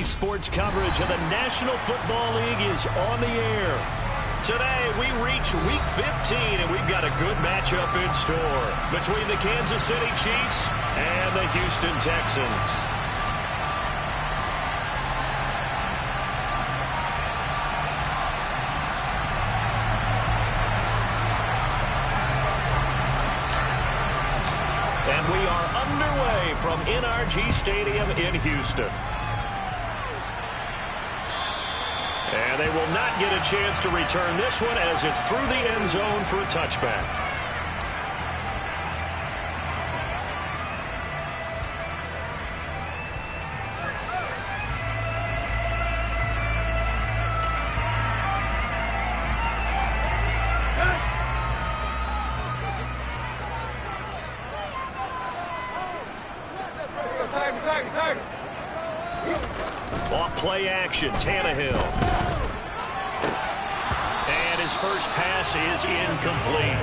Sports coverage of the National Football League is on the air. Today, we reach Week 15, and we've got a good matchup in store between the Kansas City Chiefs and the Houston Texans. And we are underway from NRG Stadium in Houston. And they will not get a chance to return this one as it's through the end zone for a touchback. Off play action, Tannehill. And his first pass is incomplete.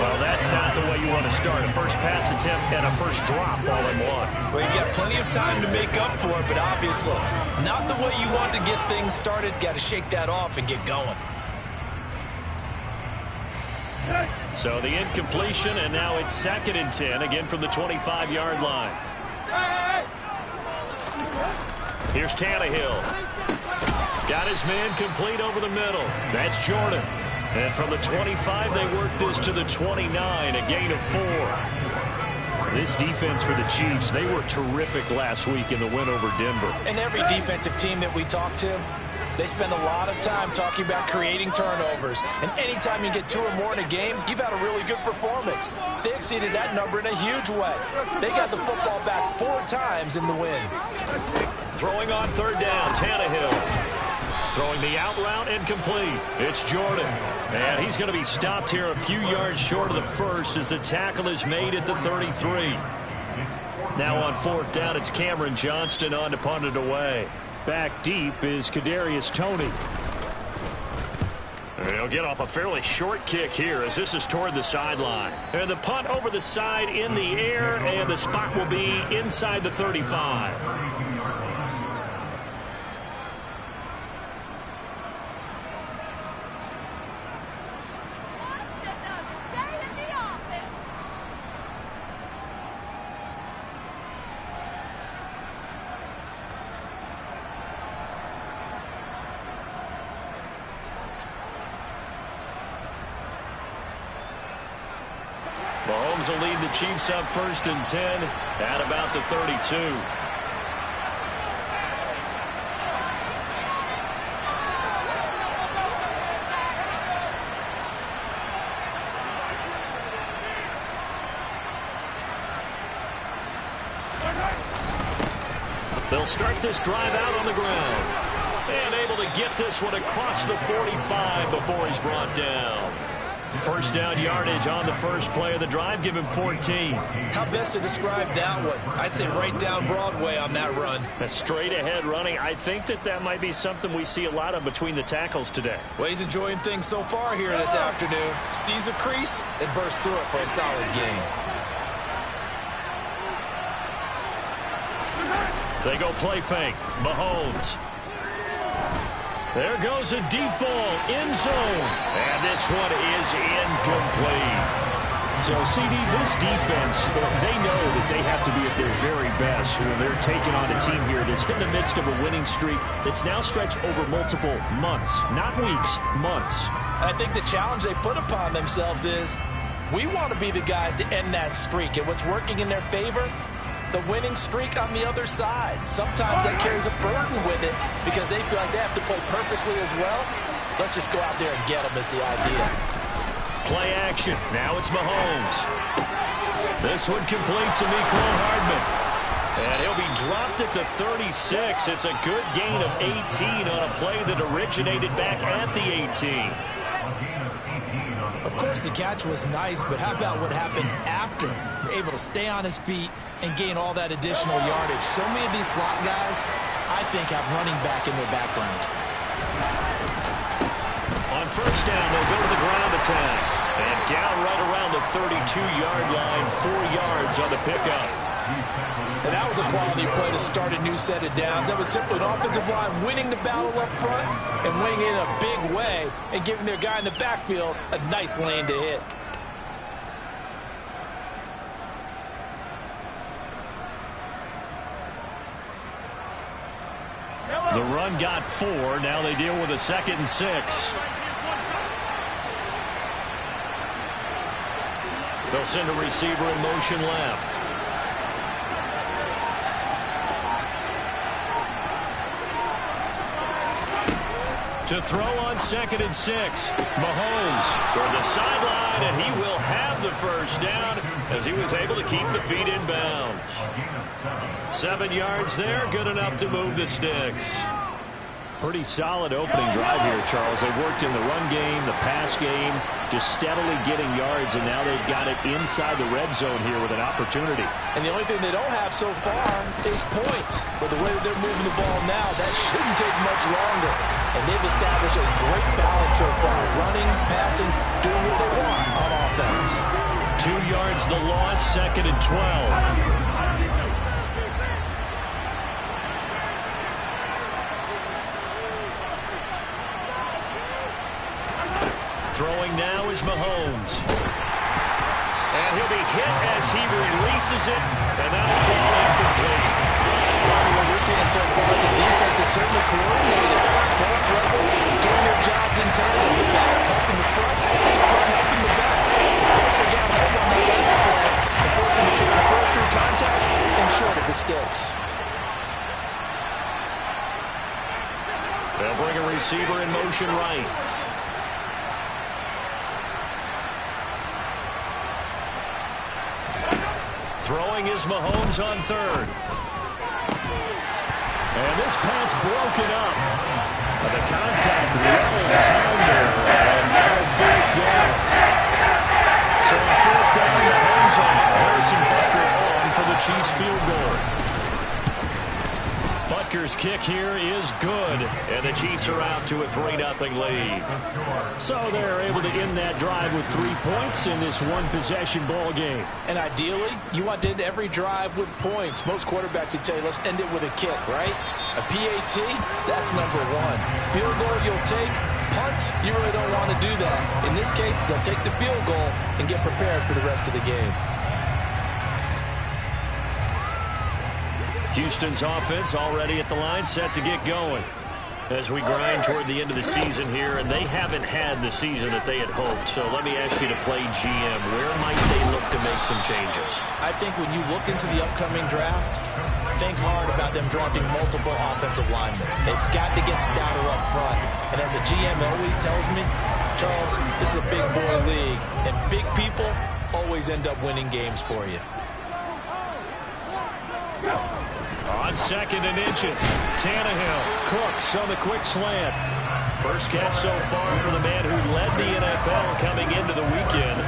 Well, that's not the way you want to start. A first pass attempt and a first drop all in one. Well, you've got plenty of time to make up for it, but obviously not the way you want to get things started. Got to shake that off and get going. So the incompletion, and now it's 2nd and 10, again from the 25-yard line. Here's Tannehill. Got his man complete over the middle. That's Jordan. And from the 25, they work this to the 29, a gain of 4. This defense for the Chiefs, they were terrific last week in the win over Denver. And every defensive team that we talk to, they spend a lot of time talking about creating turnovers. And anytime you get 2 or more in a game, you've had a really good performance. They exceeded that number in a huge way. They got the football back 4 times in the win. Throwing on 3rd down, Tannehill. Throwing the out route incomplete. It's Jordan. And he's going to be stopped here a few yards short of the first as the tackle is made at the 33. Now on 4th down, it's Cameron Johnston on to punt it away. Back deep is Kadarius Toney. He'll get off a fairly short kick here as this is toward the sideline. And the punt over the side in the air, and the spot will be inside the 35. Mahomes will lead the Chiefs up 1st and 10 at about the 32. They'll start this drive out on the ground. And able to get this one across the 45 before he's brought down. First down yardage on the first play of the drive. Give him 14. How best to describe that one? I'd say right down Broadway on that run. A straight ahead running. I think that might be something we see a lot of between the tackles today. Well, he's enjoying things so far here this afternoon. Sees a crease and bursts through it for a solid gain. They go play fake. Mahomes. There goes a deep ball, end zone. And this one is incomplete. So, CD, this defense, they know that they have to be at their very best when they're taking on a team here that's in the midst of a winning streak that's now stretched over multiple months, not weeks, months. I think the challenge they put upon themselves is we want to be the guys to end that streak. And what's working in their favor? The winning streak on the other side. Sometimes that carries a burden with it because they feel like they have to play perfectly as well. Let's just go out there and get them is the idea. Play action. Now it's Mahomes. This one complete to Mecole Hardman. And he'll be dropped at the 36. It's a good gain of 18 on a play that originated back at the 18. Of course, the catch was nice, but how about what happened after? Able to stay on his feet and gain all that additional yardage. So many of these slot guys, I think, have running back in their background. On first down, they'll go to the ground attack. And down right around the 32-yard line, 4 yards on the pickup. And that was a quality play to start a new set of downs. That was simply an offensive line winning the battle up front and winning it in a big way and giving their guy in the backfield a nice lane to hit. The run got 4. Now they deal with a 2nd and 6. They'll send a receiver in motion left. To throw on 2nd and 6. Mahomes toward the sideline, and he will have the first down as he was able to keep the feet in bounds. 7 yards there, good enough to move the sticks. Pretty solid opening drive here, Charles. They worked in the run game, the pass game, just steadily getting yards, and now they've got it inside the red zone here with an opportunity. And the only thing they don't have so far is points. But the way that they're moving the ball now, that shouldn't take much longer. And they've established a great balance so far, running, passing, doing what they want on offense. 2 yards the loss, 2nd and 12. Throwing now is Mahomes. And he'll be hit as he releases it, and that'll fall incomplete. What we're seeing so far is the defense is certainly coordinated. Both levels doing their jobs in tandem. The back helping the front, and the front helping the back. The pressure got home on that last play, and forcing the to throw through contact and short of the sticks. They'll bring a receiver in motion right. Throwing is Mahomes on 3rd. And this pass broken up. The contact level down there. And now 4th down. So on 4th down, Mahomes off. Harrison Butker on for the Chiefs field goal. Butker's kick here is good. And the Chiefs are out to a 3-0 lead. So they're able to end that drive with 3 points in this one-possession ball game. And ideally, you want to end every drive with points. Most quarterbacks would tell you, let's end it with a kick, right? A PAT, that's number 1. Field goal you'll take. Punts, you really don't want to do that. In this case, they'll take the field goal and get prepared for the rest of the game. Houston's offense already at the line, set to get going. As we grind toward the end of the season here, and they haven't had the season that they had hoped. So let me ask you to play GM. Where might they look to make some changes? I think when you look into the upcoming draft, think hard about them drafting multiple offensive linemen. They've got to get stouter up front. And as a GM always tells me, Charles, this is a big boy league, and big people always end up winning games for you. On 2nd and inches, Tannehill. Cooks on the quick slant. First catch so far for the man who led the NFL coming into the weekend.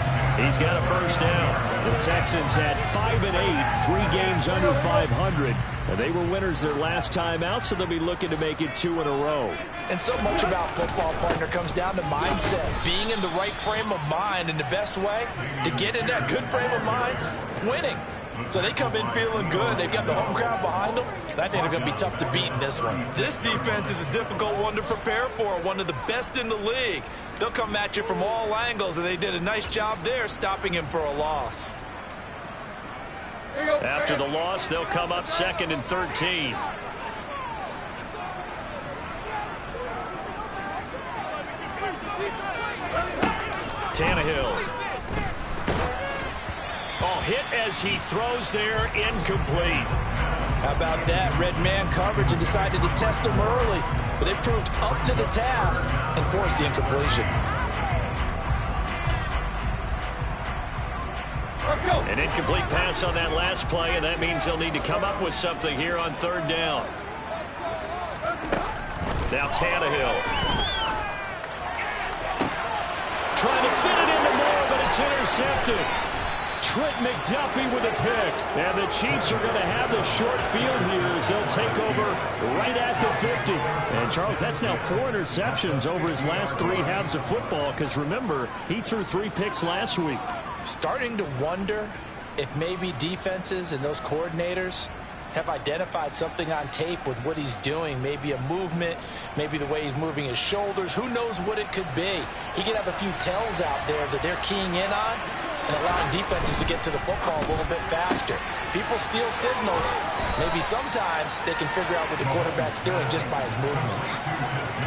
He's got a first down. The Texans had 5-8, 3 games under 500. And they were winners their last time out, so they'll be looking to make it 2 in a row. And so much about football, partner, comes down to mindset. Being in the right frame of mind, and the best way to get in that good frame of mind, winning. So they come in feeling good. They've got the home crowd behind them. And I think they're going to be tough to beat in this one. This defense is a difficult one to prepare for, one of the best in the league. They'll come at you from all angles, and they did a nice job there stopping him for a loss. After the loss, they'll come up 2nd and 13. Tannehill. Oh, hit as he throws there, incomplete. How about that? Red man coverage and decided to test him early. But they proved up to the task and forced the incompletion. An incomplete pass on that last play, and that means they'll need to come up with something here on 3rd down. Now Tannehill. Trying to fit it into Moore, but it's intercepted. Trent McDuffie with a pick. And the Chiefs are going to have the short field here as they'll take over right at the 50. And, Charles, that's now 4 interceptions over his last 3 halves of football because, remember, he threw 3 picks last week. Starting to wonder if maybe defenses and those coordinators have identified something on tape with what he's doing, maybe a movement, maybe the way he's moving his shoulders, who knows what it could be. He could have a few tells out there that they're keying in on and allowing defenses to get to the football a little bit faster. People steal signals. Maybe sometimes they can figure out what the quarterback's doing just by his movements.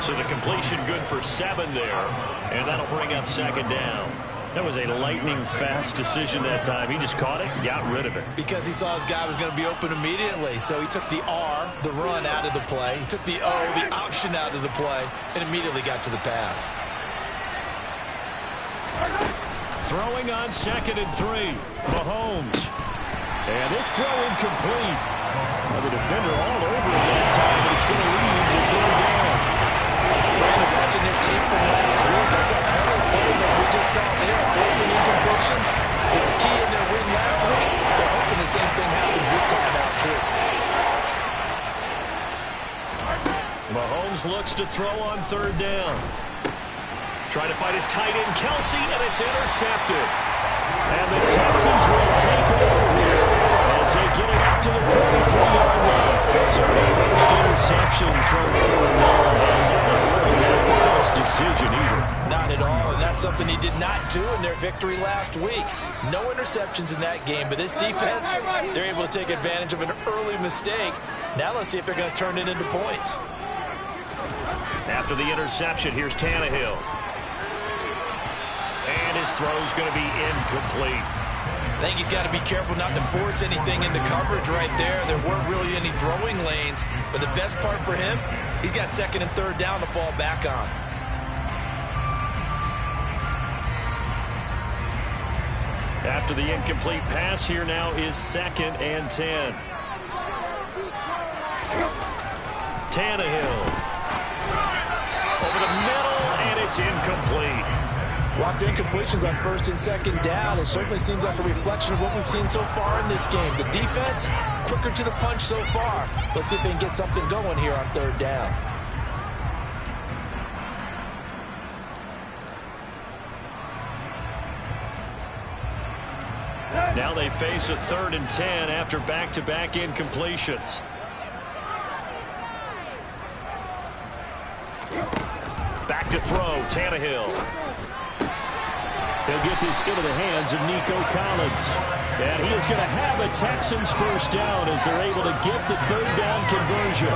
So the completion good for 7 there, and that'll bring up 2nd down. That was a lightning-fast decision that time. He just caught it and got rid of it. Because he saw his guy was going to be open immediately. So he took the R, the run, out of the play. He took the O, the option, out of the play, and immediately got to the pass. Throwing on 2nd and 3. Mahomes. And this throw incomplete. Well, the defender all over it that time, but it's going to lead to 3rd down. Brandon, watching their tape from last week, I saw plenty of plays like we just saw there, forcing incompletions. It was key in their win last week. They're hoping the same thing happens this time out, too. Mahomes looks to throw on 3rd down. Trying to fight his tight end, Kelsey, and it's intercepted. And the Texans will take over here as they get it up to the 43-yard line. So the first interception thrown for the ball. Not the best decision either. Not at all, and that's something he did not do in their victory last week. No interceptions in that game, but this defense, they're able to take advantage of an early mistake. Now let's see if they're going to turn it into points. After the interception, here's Tannehill. And his throw's going to be incomplete. I think he's got to be careful not to force anything into coverage right there. There weren't really any throwing lanes, but the best part for him, he's got 2nd and 3rd down to fall back on. After the incomplete pass, here now is 2nd and 10. Tannehill. Over the middle, and it's incomplete. Blocked incompletions on 1st and 2nd down. It certainly seems like a reflection of what we've seen so far in this game. The defense, quicker to the punch so far. Let's see if they can get something going here on 3rd down. Now they face a 3rd and 10 after back-to-back incompletions. Back to throw, Tannehill. They'll get this into the hands of Nico Collins. And he is going to have a Texans first down as they're able to get the 3rd down conversion.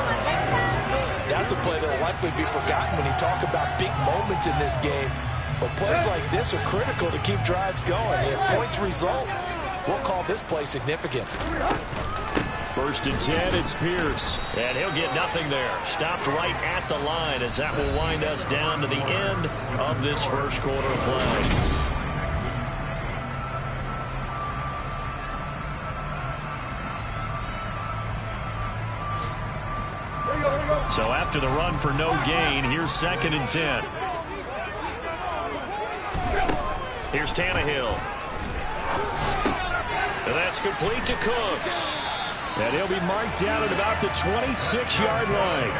That's a play that will likely be forgotten when you talk about big moments in this game. But plays like this are critical to keep drives going. If points result, we'll call this play significant. 1st and 10, it's Pierce. And he'll get nothing there. Stopped right at the line as that will wind us down to the end of this first quarter play. So after the run for no gain, here's 2nd and 10. Here's Tannehill. And that's complete to Cooks. And he'll be marked down at about the 26-yard line.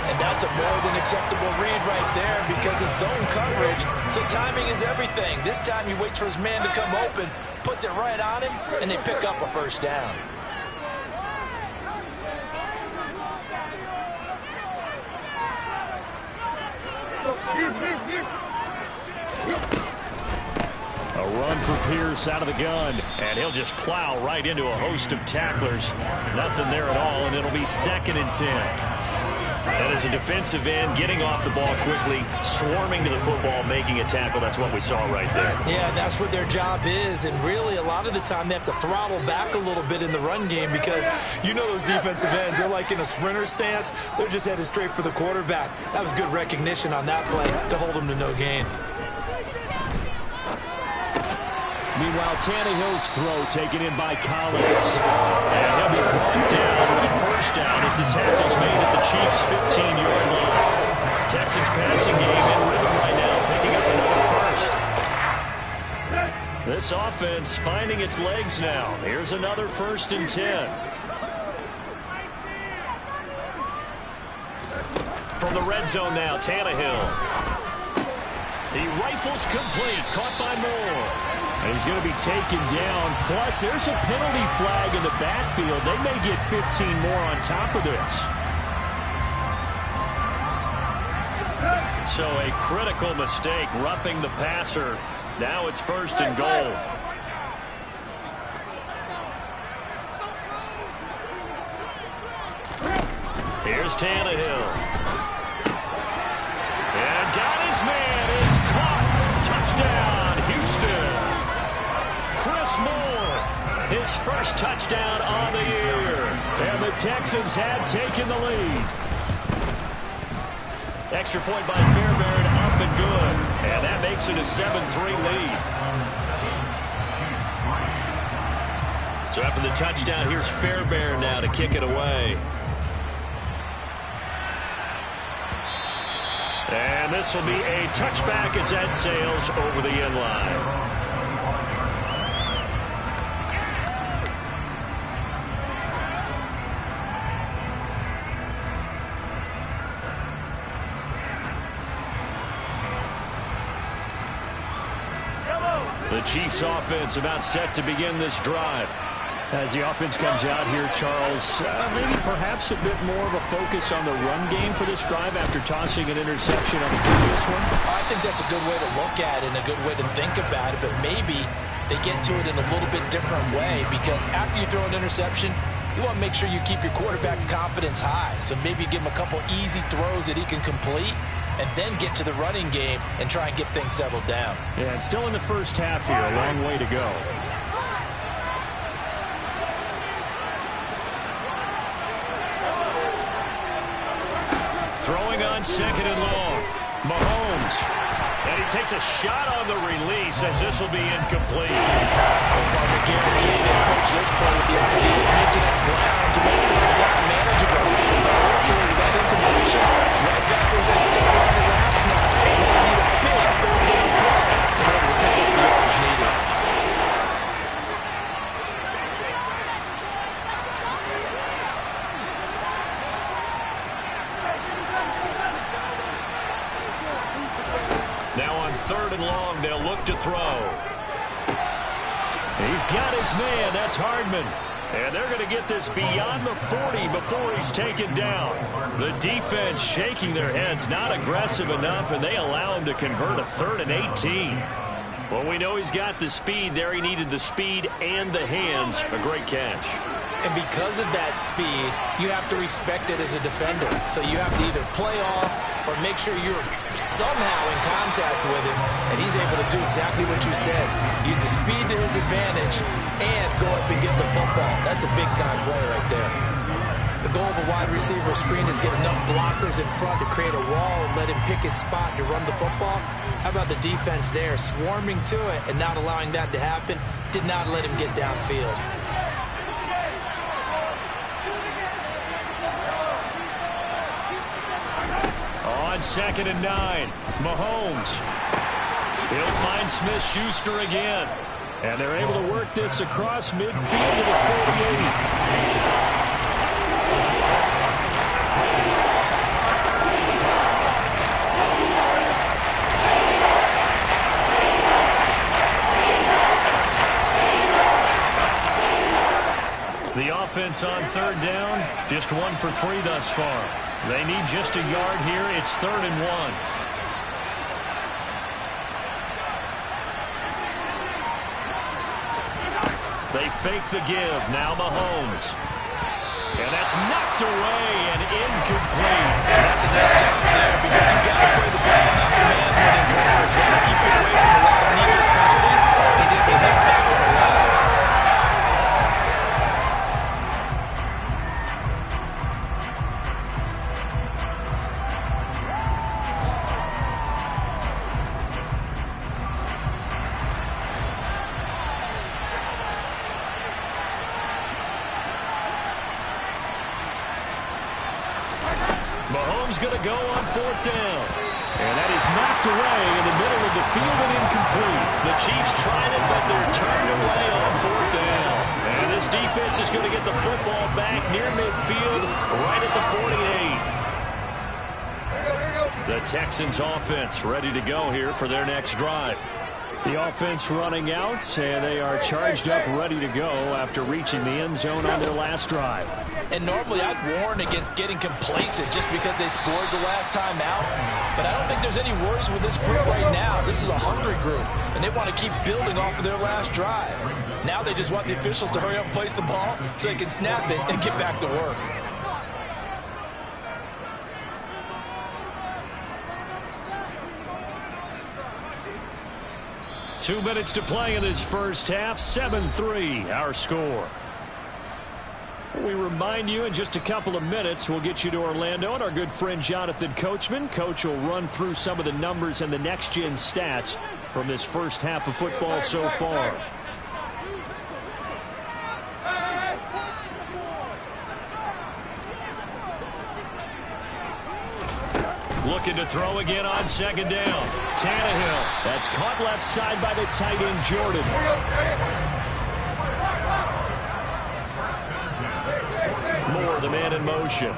And that's a more than acceptable read right there because it's zone coverage, so timing is everything. This time he waits for his man to come open, puts it right on him, and they pick up a first down. A run for Pierce out of the gun, and he'll just plow right into a host of tacklers. Nothing there at all, and it'll be 2nd and 10. And as a defensive end, getting off the ball quickly, swarming to the football, making a tackle. That's what we saw right there. Yeah, that's what their job is, and really a lot of the time they have to throttle back a little bit in the run game because you know those defensive ends, they're like in a sprinter stance. They're just headed straight for the quarterback. That was good recognition on that play to hold them to no gain. Meanwhile, Tannehill's throw taken in by Collins. And he'll be brought down with a first down as the tackle's made at the Chiefs' 15-yard line. Texans passing game in rhythm right now, picking up another first. This offense finding its legs now. Here's another 1st and 10. From the red zone now, Tannehill. He rifles complete, caught by Moore. And he's going to be taken down. Plus, there's a penalty flag in the backfield. They may get 15 more on top of this. So a critical mistake, roughing the passer. Now it's 1st and goal. Here's Tannehill. And got his man. It's caught. Touchdown, Houston. Chris Moore, his first touchdown on the year. And the Texans have taken the lead. Extra point by Fairbairn, up and good. And that makes it a 7-3 lead. So after the touchdown, here's Fairbairn now to kick it away. And this will be a touchback as that sails over the end line. The Chiefs offense about set to begin this drive. As the offense comes out here, Charles, maybe perhaps a bit more of a focus on the run game for this drive after tossing an interception on the previous one? I think that's a good way to look at it and a good way to think about it, but maybe they get to it in a little bit different way, because after you throw an interception, you want to make sure you keep your quarterback's confidence high. So maybe give him a couple easy throws that he can complete, and then get to the running game and try and get things settled down. Yeah, and still in the first half here, a long way to go. Throwing on 2nd and long. Mahomes. And he takes a shot on the release as this will be incomplete. I guarantee they approach this play with the idea of making up ground to make 3rd down manageable. Unfortunately, that incompletion right back where they started on the last snap. They need a big 3rd down play in order to pick up the yards needed. Now on 3rd and long, they'll look to throw. He's got his man. That's Hardman. And they're going to get this beyond the 40 before he's taken down. The defense shaking their heads, not aggressive enough, and they allow him to convert a 3rd and 18. Well, we know he's got the speed there. He needed the speed and the hands. A great catch. And because of that speed, you have to respect it as a defender. So you have to either play off or make sure you're somehow in contact with him, and he's able to do exactly what you said. Use the speed to his advantage and go up and get the football. That's a big-time play right there. The goal of a wide receiver screen is get enough blockers in front to create a wall and let him pick his spot to run the football. How about the defense there, swarming to it and not allowing that to happen? Did not let him get downfield. On 2nd and 9, Mahomes. He'll find Smith-Schuster again. And they're able to work this across midfield to the 48. The offense on 3rd down, just 1 for 3 thus far. They need just a yard here. It's 3rd and 1. They fake the give. Now Mahomes. And that's knocked away and incomplete. And that's a nice job there, because you got to play the ball out the man winning coverage. That'll keep you away from a lot of needless penalties. He's able to hit that one away. Mahomes going to go on 4th down. And that is knocked away in the middle of the field and incomplete. The Chiefs tried it, but they're turned away on 4th down. And this defense is going to get the football back near midfield, right at the 48. The Texans offense ready to go here for their next drive. The offense running out, and they are charged up, ready to go after reaching the end zone on their last drive. And normally I'd warn against getting complacent just because they scored the last time out. But I don't think there's any worries with this group right now. This is a hungry group, and they want to keep building off of their last drive. Now they just want the officials to hurry up and place the ball so they can snap it and get back to work. Two minutes to play in this first half. 7-3, our score. We remind you in just a couple of minutes, we'll get you to Orlando and our good friend Jonathan Coachman. Coach will run through some of the numbers and the next-gen stats from this first half of football so far. Looking to throw again on second down. Tannehill. That's caught left side by the tight end, Jordan. Moore, the man in motion.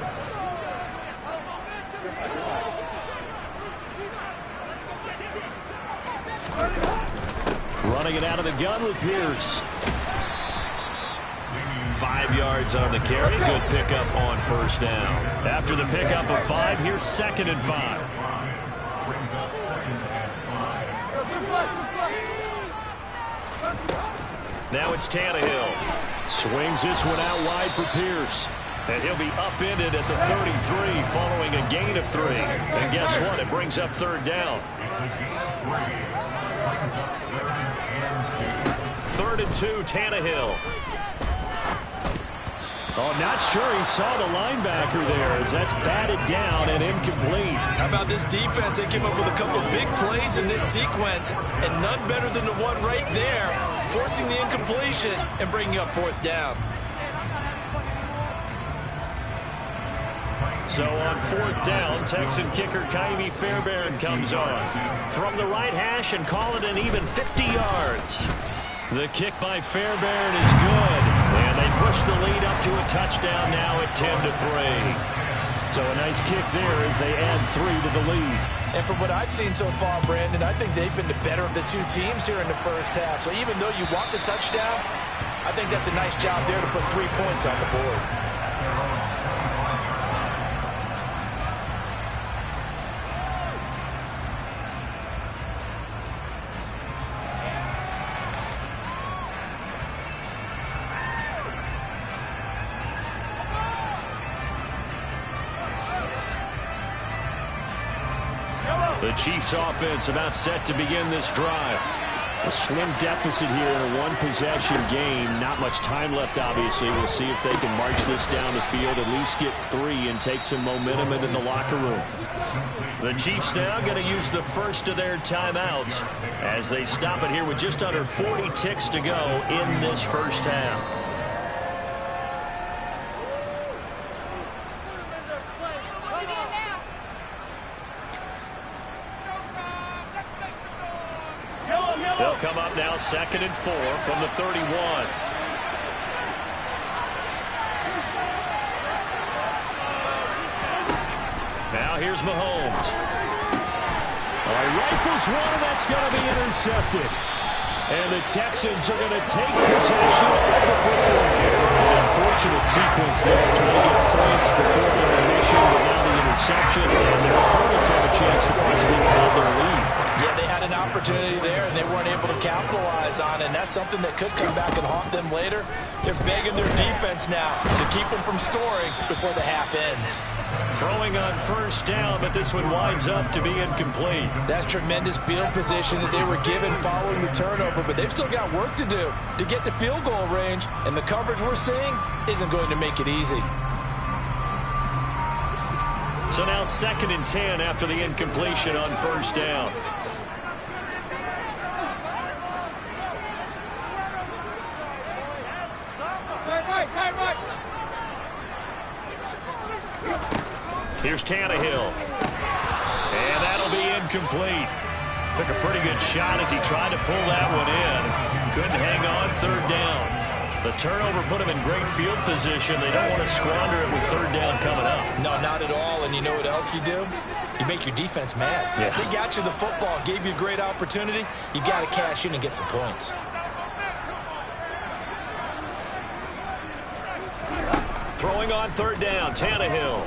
Running it out of the gun with Pierce. 5 yards on the carry. Good pickup on first down. After the pickup of 5, here's 2nd and 5. Now it's Tannehill. Swings this one out wide for Pierce. And he'll be upended at the 33 following a gain of 3. And guess what? It brings up 3rd down. 3rd and 2, Tannehill. Oh, not sure he saw the linebacker there as that's batted down and incomplete. How about this defense? They came up with a couple of big plays in this sequence, and none better than the one right there, forcing the incompletion and bringing up 4th down. So on 4th down, Texan kicker Kaimi Fairbairn comes on. From the right hash and call it an even 50 yards. The kick by Fairbairn is good. And they push the lead up to a touchdown now at 10-3. So a nice kick there as they add 3 to the lead. And from what I've seen so far, Brandon, I think they've been the better of the two teams here in the first half. So even though you want the touchdown, I think that's a nice job there to put 3 points on the board. The Chiefs offense about set to begin this drive. A slim deficit here in a one-possession game. Not much time left, obviously. We'll see if they can march this down the field, at least get 3 and take some momentum into the locker room. The Chiefs now going to use the first of their timeouts as they stop it here with just under 40 ticks to go in this first half. They'll come up now 2nd and 4 from the 31. Now here's Mahomes. He rifles one, and that's going to be intercepted. And the Texans are going to take possession of the football. An unfortunate sequence there, trying to get points before intermission, but now the interception, and their opponents have a chance to possibly hold their lead. Yeah, they had an opportunity there, and they weren't able to capitalize on it, and that's something that could come back and haunt them later. They're begging their defense now to keep them from scoring before the half ends. Throwing on first down, but this one winds up to be incomplete. That's tremendous field position that they were given following the turnover, but they've still got work to do to get to field goal range, and the coverage we're seeing isn't going to make it easy. So now 2nd and 10 after the incompletion on first down. Here's Tannehill. And that'll be incomplete. Took a pretty good shot as he tried to pull that one in. Couldn't hang on 3rd down. The turnover put them in great field position. They don't want to squander it with third down coming up. No, not at all. And you know what else you do? You make your defense mad. Yeah. They got you the football, gave you a great opportunity. You got to cash in and get some points. Throwing on third down, Tannehill.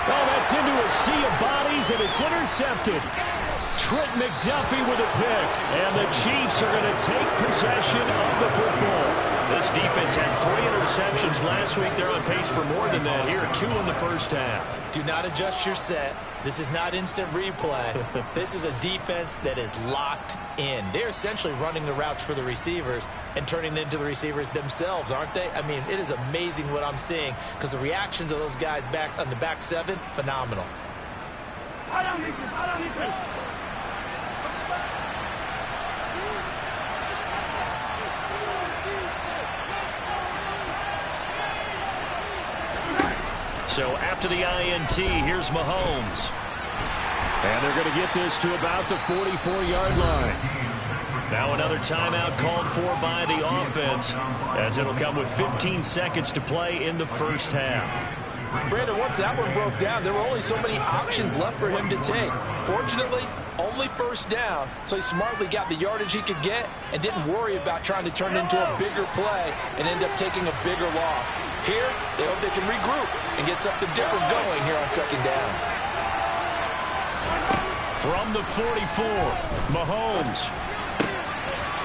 Oh, that's into a sea of bodies, and it's intercepted. Trent McDuffie with a pick, and the Chiefs are going to take possession of the football. This defense had 3 interceptions last week. They're on pace for more than that here, 2 in the first half. Do not adjust your set. This is not instant replay. This is a defense that is locked in. They're essentially running the routes for the receivers and turning it into the receivers themselves, aren't they? I mean, it is amazing what I'm seeing because the reactions of those guys back on the back 7, phenomenal. So after the INT, here's Mahomes. And they're going to get this to about the 44-yard line. Now another timeout called for by the offense, as it'll come with 15 seconds to play in the first half. Brandon, once that one broke down, there were only so many options left for him to take. Fortunately, only first down, so he smartly got the yardage he could get and didn't worry about trying to turn it into a bigger play and end up taking a bigger loss. Here, they hope they can regroup and get something different going here on second down. From the 44, Mahomes.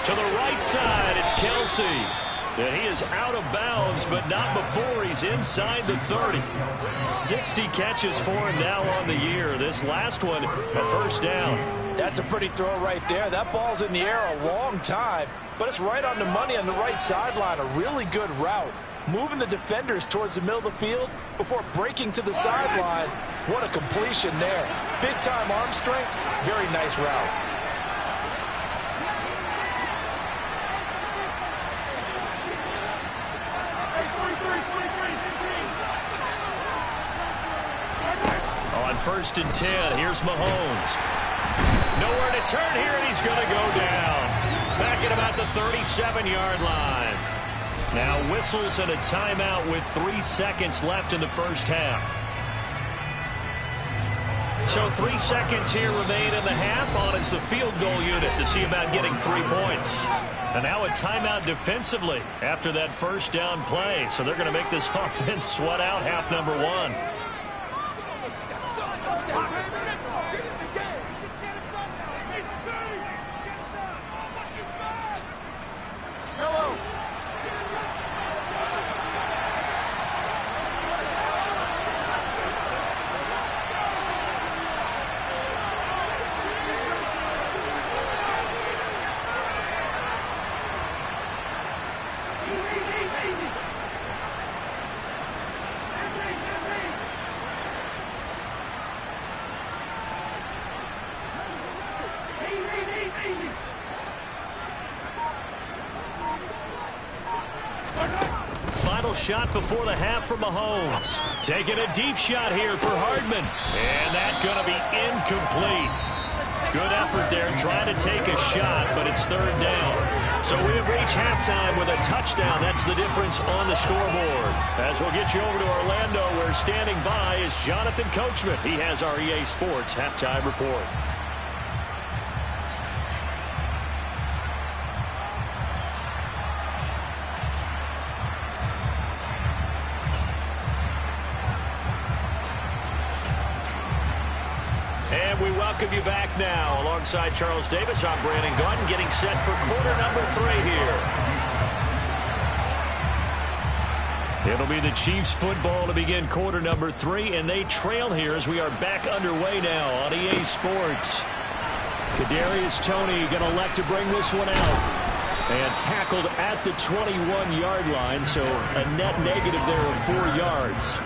To the right side, it's Kelsey. And he is out of bounds, but not before he's inside the 30. 60 catches for him now on the year. This last one, a first down. That's a pretty throw right there. That ball's in the air a long time, but it's right on the money on the right sideline. A really good route. Moving the defenders towards the middle of the field before breaking to the sideline. What a completion there. Big-time arm strength. Very nice route. On 1st and 10, here's Mahomes. Nowhere to turn here, and he's going to go down. Back at about the 37-yard line. Now whistles and a timeout with 3 seconds left in the first half. So 3 seconds here remain in the half. On is the field goal unit to see about getting 3 points. And now a timeout defensively after that first down play. So they're going to make this offense sweat out half number 1. Shot before the half for Mahomes. Taking a deep shot here for Hardman. And that's going to be incomplete. Good effort there trying to take a shot, but it's third down. So we have reached halftime with a touchdown. That's the difference on the scoreboard. As we'll get you over to Orlando, where standing by is Jonathan Coachman. He has our EA Sports halftime report. We welcome you back now. Alongside Charles Davis, I'm Brandon Gaudin, getting set for quarter number 3 here. It'll be the Chiefs football to begin quarter number 3, and they trail here as we are back underway now on EA Sports. Kadarius Toney going to elect to bring this one out. And tackled at the 21-yard line, so a net negative there of 4 yards.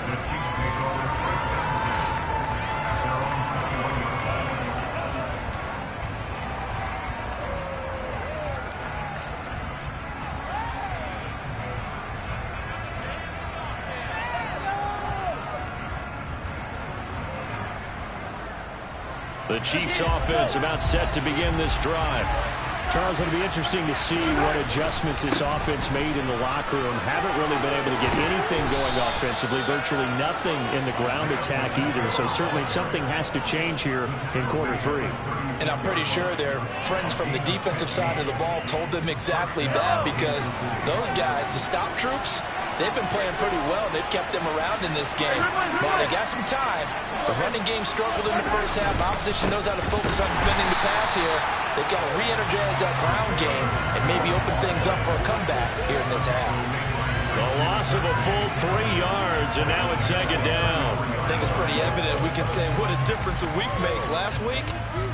The Chiefs offense about set to begin this drive. Charles, it'll be interesting to see what adjustments this offense made in the locker room. Haven't really been able to get anything going offensively, virtually nothing in the ground attack either. So certainly something has to change here in quarter three. And I'm pretty sure their friends from the defensive side of the ball told them exactly that, because those guys, the stop troops, they've been playing pretty well. They've kept them around in this game. Now they got some time. The running game struggled in the first half. Opposition knows how to focus on defending the pass here. They've got to re-energize that ground game and maybe open things up for a comeback here in this half. The loss of a full 3 yards, and now it's second down. I think it's pretty evident. We can say what a difference a week makes. Last week,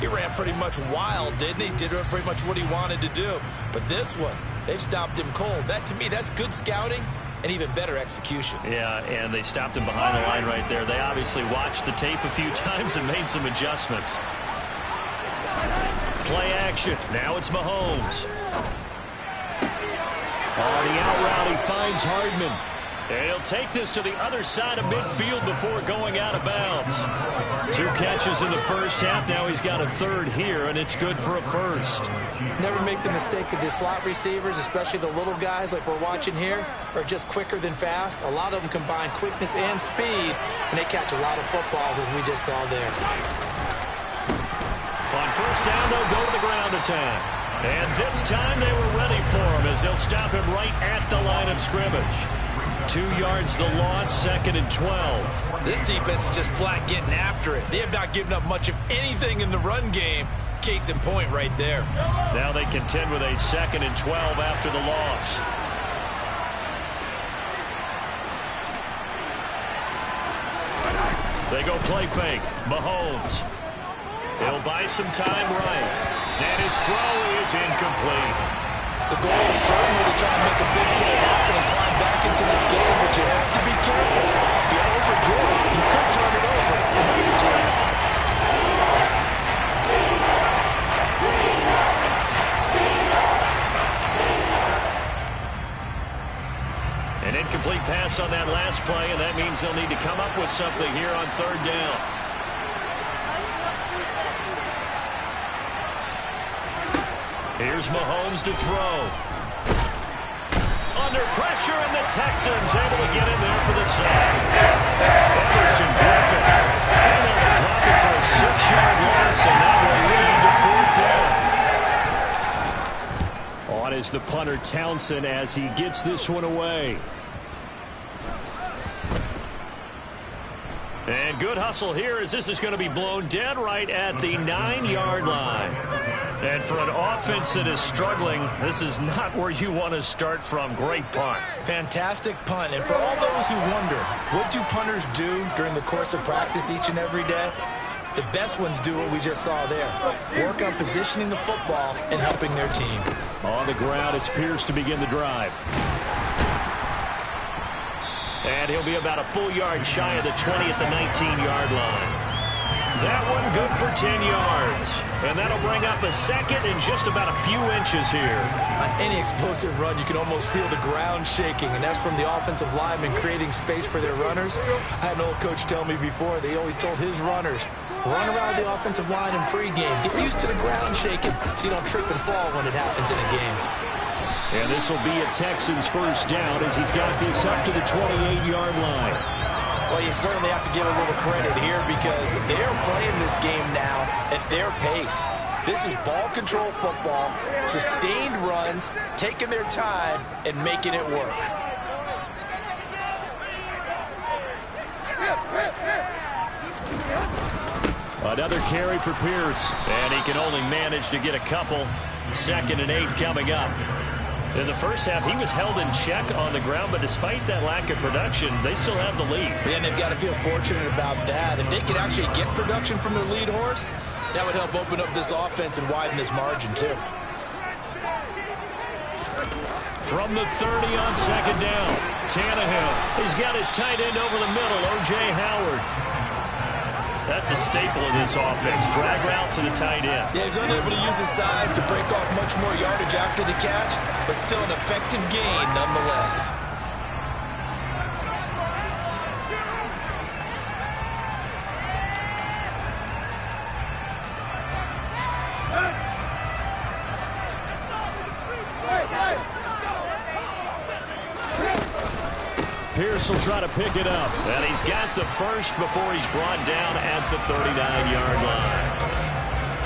he ran pretty much wild, didn't he? Did pretty much what he wanted to do. But this one, they've stopped him cold. That, to me, that's good scouting and even better execution. Yeah, and they stopped him behind the line right there. They obviously watched the tape a few times and made some adjustments. Play action. Now it's Mahomes. On the out route, he finds Hardman. And he'll take this to the other side of midfield before going out of bounds. 2 catches in the first half. Now he's got a third here, and it's good for a first. Never make the mistake that the slot receivers, especially the little guys like we're watching here, are just quicker than fast. A lot of them combine quickness and speed, and they catch a lot of footballs, as we just saw there. On first down, they'll go to the ground attack. And this time they were ready for him as they'll stop him right at the line of scrimmage. 2 yards the loss, 2nd and 12. This defense is just flat getting after it. They have not given up much of anything in the run game. Case in point right there. Now they contend with a 2nd and 12 after the loss. They go play fake. Mahomes. He'll buy some time right. And his throw is incomplete. The goal is certainly to try and make a big play happen and climb back into this game, but you have to be careful. If you overdo it, you could turn it over and hurt your team. An incomplete pass on that last play, and that means they'll need to come up with something here on third down. Here's Mahomes to throw. Under pressure, and the Texans able to get in there for the sack. Emerson Griffin. And they'll drop it for a 6-yard loss, and that will lead to fourth down. On is the punter Townsend as he gets this one away. And good hustle here as this is going to be blown dead right at the 9-yard line. And for an offense that is struggling, this is not where you want to start from. Great punt. Fantastic punt. And for all those who wonder, what do punters do during the course of practice each and every day? The best ones do what we just saw there. Work on positioning the football and helping their team. On the ground, it's Pierce to begin the drive. And he'll be about a full yard shy of the 20 at the 19-yard line. That one good for 10 yards. And that'll bring up a second and just about a few inches here. On any explosive run, you can almost feel the ground shaking, and that's from the offensive linemen creating space for their runners. I had an old coach tell me before, they always told his runners, run around the offensive line in pregame. Get used to the ground shaking so you don't trip and fall when it happens in a game. And this will be a Texans first down as he's got this up to the 28-yard line. Well, you certainly have to give a little credit here because they're playing this game now at their pace. This is ball control football, sustained runs, taking their time, and making it work. Another carry for Pierce, and he can only manage to get a couple. 2nd and 8 coming up. In the first half, he was held in check on the ground, but despite that lack of production, they still have the lead. And they've got to feel fortunate about that. If they could actually get production from their lead horse, that would help open up this offense and widen this margin, too. From the 30 on 2nd down, Tannehill. He's got his tight end over the middle, O.J. Howard. That's a staple of this offense. Drag route to the tight end. Yeah, he's unable to use his size to break off much more yardage after the catch, but still an effective gain nonetheless. will try to pick it up. And he's got the first before he's brought down at the 39-yard line.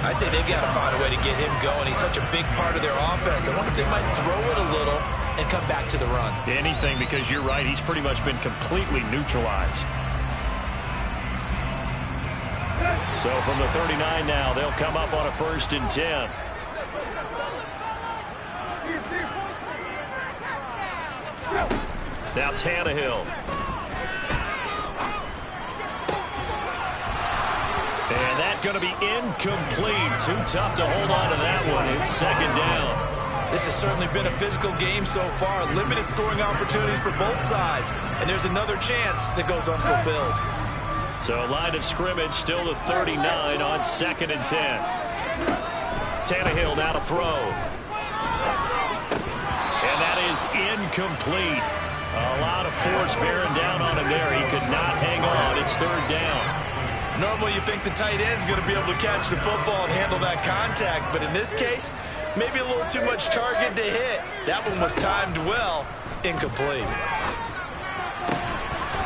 I'd say they've got to find a way to get him going. He's such a big part of their offense. I wonder if they might throw it a little and come back to the run. Anything, because you're right. He's pretty much been completely neutralized. So from the 39 now, they'll come up on a 1st and 10. Now Tannehill. And that's going to be incomplete. Too tough to hold on to that one. It's 2nd down. This has certainly been a physical game so far. Limited scoring opportunities for both sides. And there's another chance that goes unfulfilled. So line of scrimmage, still the 39 on 2nd and 10. Tannehill now to throw. And that is incomplete. A lot of force bearing down on him there. He could not hang on. It's 3rd down. Normally you think the tight end's going to be able to catch the football and handle that contact. But in this case, maybe a little too much target to hit. That one was timed well. Incomplete.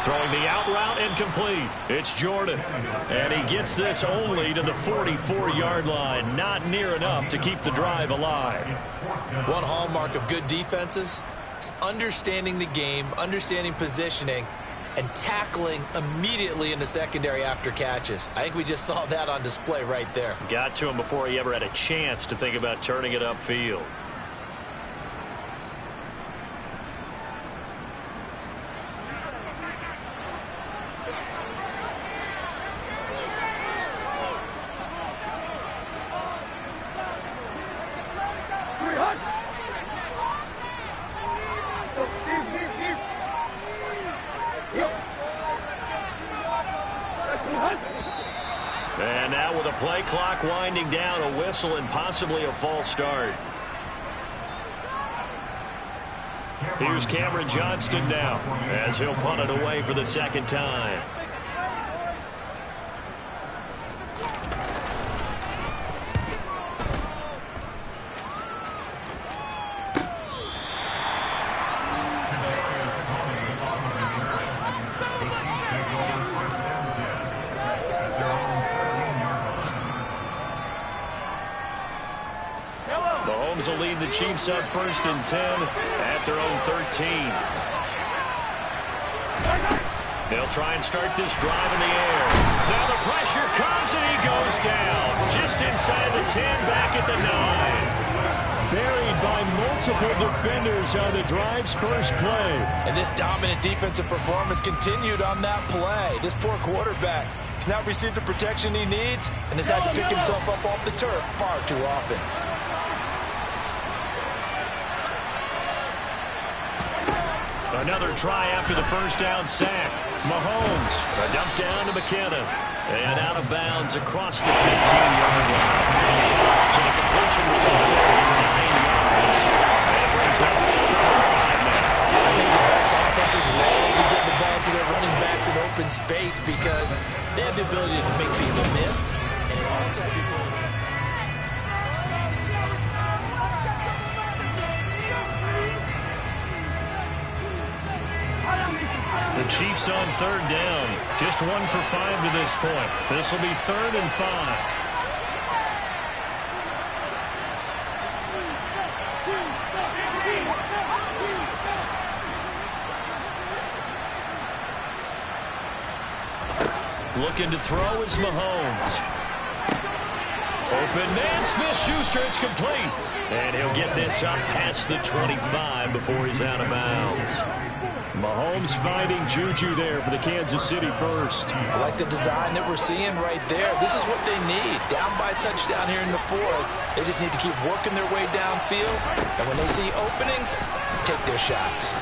Throwing the out route, incomplete. It's Jordan. And he gets this only to the 44-yard line. Not near enough to keep the drive alive. One hallmark of good defenses is understanding the game, understanding positioning, and tackling immediately in the secondary after catches. I think we just saw that on display right there. Got to him before he ever had a chance to think about turning it upfield. And now with a play clock winding down, a whistle and possibly a false start. Here's Cameron Johnston now as he'll punt it away for the 2nd time. Mahomes will lead the Chiefs up 1st and 10 at their own 13. They'll try and start this drive in the air. Now the pressure comes and he goes down. Just inside the 10, back at the 9. Buried by multiple defenders on the drive's first play. And this dominant defensive performance continued on that play. This poor quarterback has not received the protection he needs and has had to pick himself up off the turf far too often. Another try after the 1st down sack. Mahomes, a dump down to McKinnon. And out of bounds across the 15-yard line. So the completion was considered 9 yards. And it brings up 3rd and 5 now. I think the best offenses love to get the ball to their running backs in open space because they have the ability to make people miss. And also have the ability. The Chiefs on 3rd down. Just 1 for 5 to this point. This will be 3rd and 5. Looking to throw is Mahomes. Open man, Smith-Schuster, it's complete. And he'll get this up past the 25 before he's out of bounds. Mahomes finding Juju there for the Kansas City first. I like the design that we're seeing right there. This is what they need. Down by a touchdown here in the 4th. They just need to keep working their way downfield. And when they see openings, take their shots.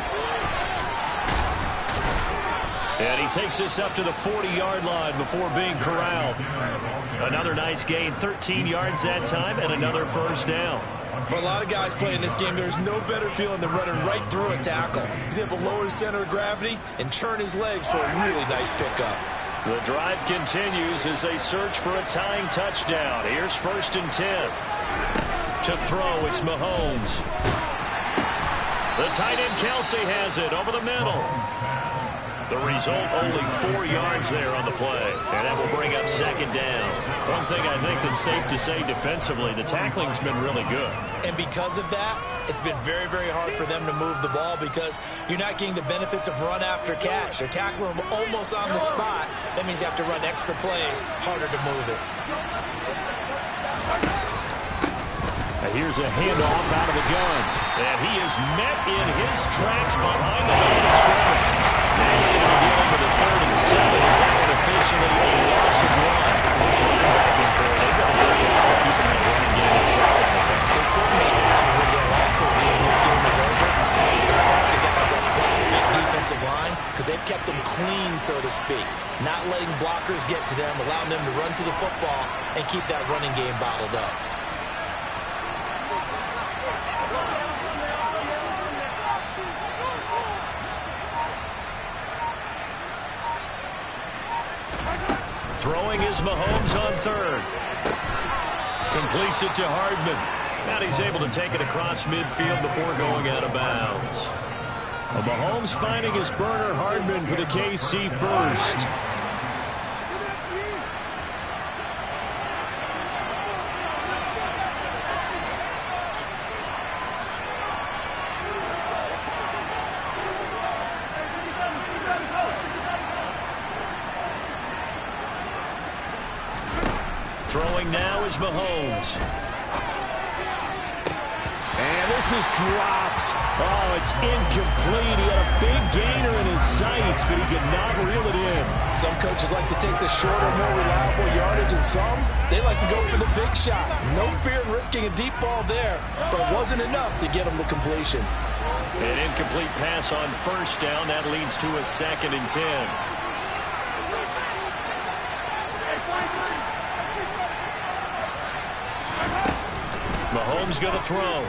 And he takes this up to the 40-yard line before being corralled. Another nice gain, 13 yards that time, and another 1st down. For a lot of guys playing this game, there's no better feeling than running right through a tackle. He's able to lower his center of gravity and churn his legs for a really nice pickup. The drive continues as they search for a tying touchdown. Here's 1st and 10. To throw, it's Mahomes. The tight end Kelsey has it over the middle. The result, only 4 yards there on the play. And that will bring up second down. One thing I think that's safe to say defensively, the tackling's been really good. And because of that, it's been very, very hard for them to move the ball because you're not getting the benefits of run after catch. They're tackling them almost on the spot. That means you have to run extra plays, harder to move it. And here's a handoff out of the gun. And he is met in his tracks behind the line of scrimmage. Now you're going to be dealing with a 3rd and 7. Is that one officially a loss of 1? This linebacking core, they've done a good job of keeping that running game in check. They certainly have. And what they'll also do when this game is over is thank the guys up front, the big defensive line, because they've kept them clean, so to speak. Not letting blockers get to them, allowing them to run to the football and keep that running game bottled up. Throwing is Mahomes on 3rd. Completes it to Hardman. Now he's able to take it across midfield before going out of bounds. Well, Mahomes finding his burner, Hardman for the KC first. Throwing now is Mahomes. And this is dropped. Oh, it's incomplete. He had a big gainer in his sights, but he could not reel it in. Some coaches like to take the shorter, more reliable yardage, and some, they like to go for the big shot. No fear in risking a deep ball there, but it wasn't enough to get him the completion. An incomplete pass on 1st down. That leads to a 2nd and 10. Mahomes going to throw.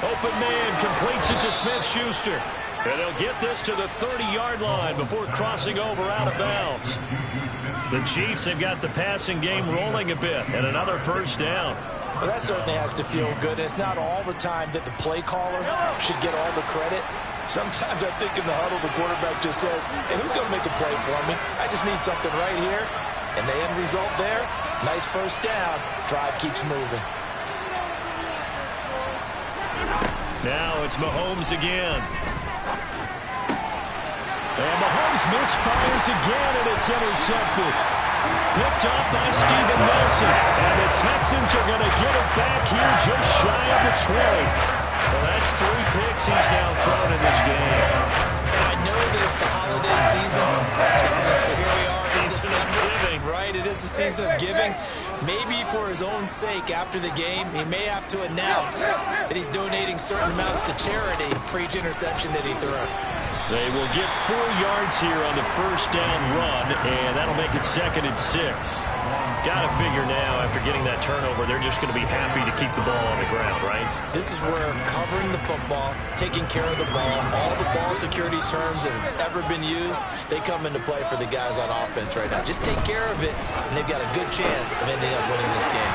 Open man completes it to Smith-Schuster. And they'll get this to the 30-yard line before crossing over out of bounds. The Chiefs have got the passing game rolling a bit, and another 1st down. Well, that certainly has to feel good. It's not all the time that the play caller should get all the credit. Sometimes I think in the huddle, the quarterback just says, hey, who's going to make a play for me? I just need something right here. And the end result there, nice 1st down. Drive keeps moving. Now it's Mahomes again. And Mahomes misfires again, and it's intercepted. Picked off by Steven Nelson. And the Texans are going to get it back here just shy of the 20. Well, that's 3 picks he's now thrown in this game. And I know that it's the holiday season because here we are in December, right? It is the season of giving. Maybe for his own sake after the game, he may have to announce that he's donating certain amounts to charity for each interception that he threw. They will get 4 yards here on the 1st down run, and that'll make it 2nd and 6. Got to figure now, after getting that turnover, they're just going to be happy to keep the ball on the ground, right? This is where covering the football, taking care of the ball, all the ball security terms that have ever been used, they come into play for the guys on offense right now. Just take care of it, and they've got a good chance of ending up winning this game.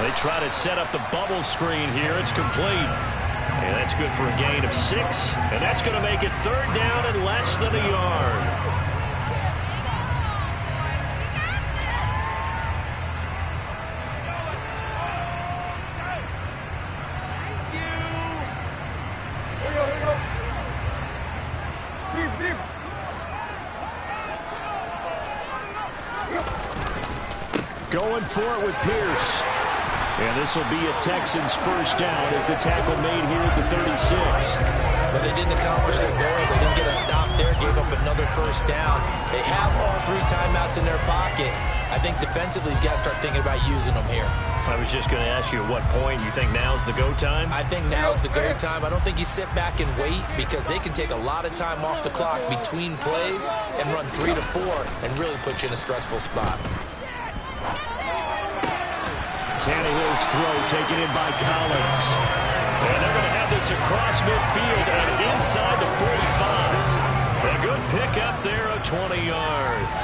They try to set up the bubble screen here. It's complete. And that's good for a gain of 6. And that's going to make it 3rd down and less than a yard. Going for it with Pierce. And this will be a Texans 1st down as the tackle made here at the 36. But they didn't accomplish their goal. They didn't get a stop there, gave up another 1st down. They have all 3 timeouts in their pocket. I think defensively, you got to start thinking about using them here. I was just going to ask you at what point you think now's the go time? I think now's the go time. I don't think you sit back and wait because they can take a lot of time off the clock between plays and run 3 to 4 and really put you in a stressful spot. Tannehill's throw taken in by Collins. And they're going to have this across midfield and inside the 45. A good pick up there of 20 yards.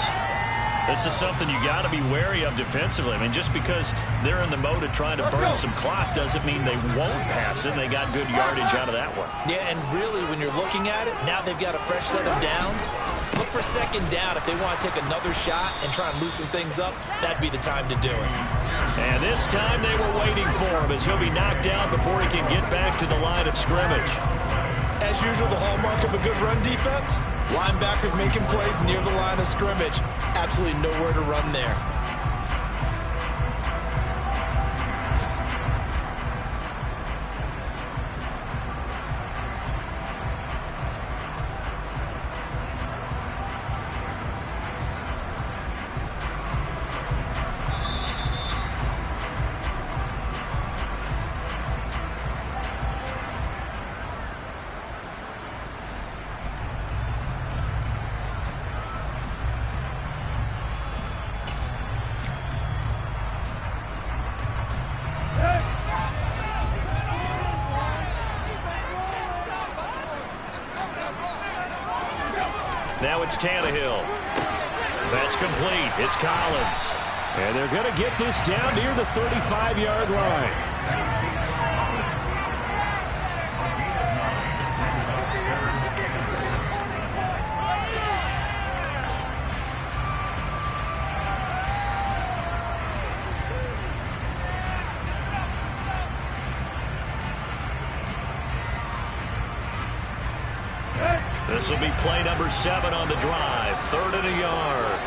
This is something you got to be wary of defensively. I mean, just because they're in the mode of trying to burn some clock doesn't mean they won't pass it. They got good yardage out of that one. Yeah, and really, when you're looking at it, now they've got a fresh set of downs. Look for second down. If they want to take another shot and try and loosen things up, that'd be the time to do it. And this time they were waiting for him as he'll be knocked down before he can get back to the line of scrimmage. As usual, the hallmark of a good run defense, linebackers making plays near the line of scrimmage. Absolutely nowhere to run there. Now it's Tannehill. That's complete. It's Collins. And they're going to get this down near the 35-yard line. This will be play number 7 on the drive. 3rd and a yard.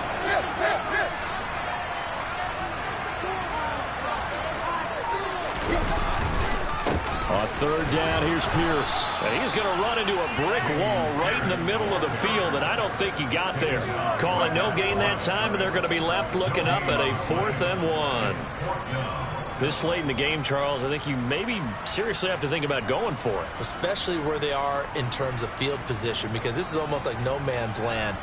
On 3rd down, here's Pierce. And he's going to run into a brick wall right in the middle of the field, and I don't think he got there. Calling no gain that time, and they're going to be left looking up at a 4th and 1. This late in the game, Charles, I think you maybe seriously have to think about going for it. Especially where they are in terms of field position, because this is almost like no man's land.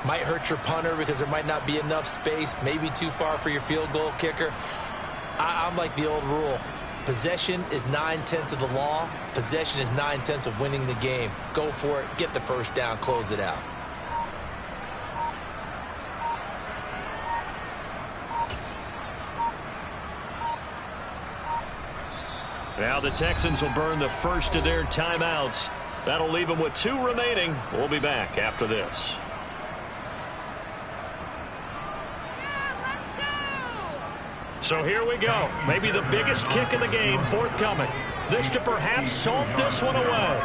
Might hurt your punter because there might not be enough space, maybe too far for your field goal kicker. I'm like the old rule. Possession is 9/10 of the law. Possession is 9/10 of winning the game. Go for it. Get the first down. Close it out. Now the Texans will burn the first of their timeouts. That'll leave them with 2 remaining. We'll be back after this. So here we go. Maybe the biggest kick in the game forthcoming. This to perhaps salt this one away.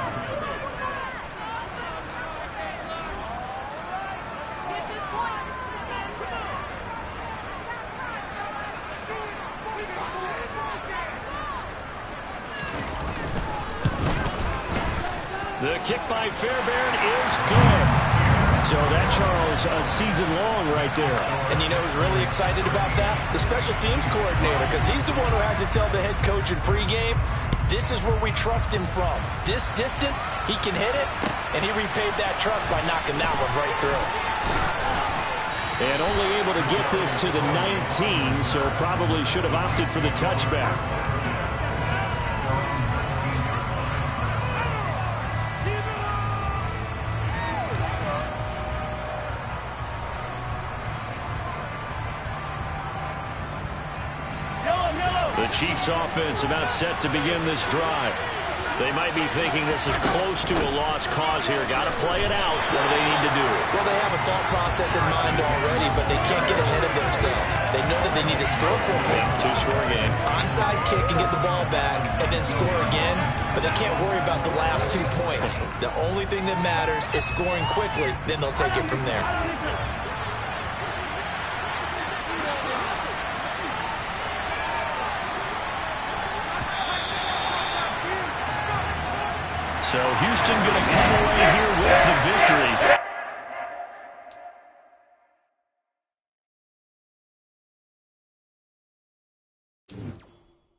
The kick by Fairbairn is good. So that, Charles, a season long right there. And you know who's really excited about that? The special teams coordinator, because he's the one who has to tell the head coach in pregame, this is where we trust him from. This distance, he can hit it, and he repaid that trust by knocking that one right through. And only able to get this to the 19, so probably should have opted for the touchback. The Chiefs offense about set to begin this drive. They might be thinking this is close to a lost cause here. Got to play it out. What do they need to do? Well, they have a thought process in mind already, but they can't get ahead of themselves. They know that they need to score quickly. 2-score game. Onside kick and get the ball back and then score again, but they can't worry about the last 2 points. The only thing that matters is scoring quickly, then they'll take it from there. So Houston going to come away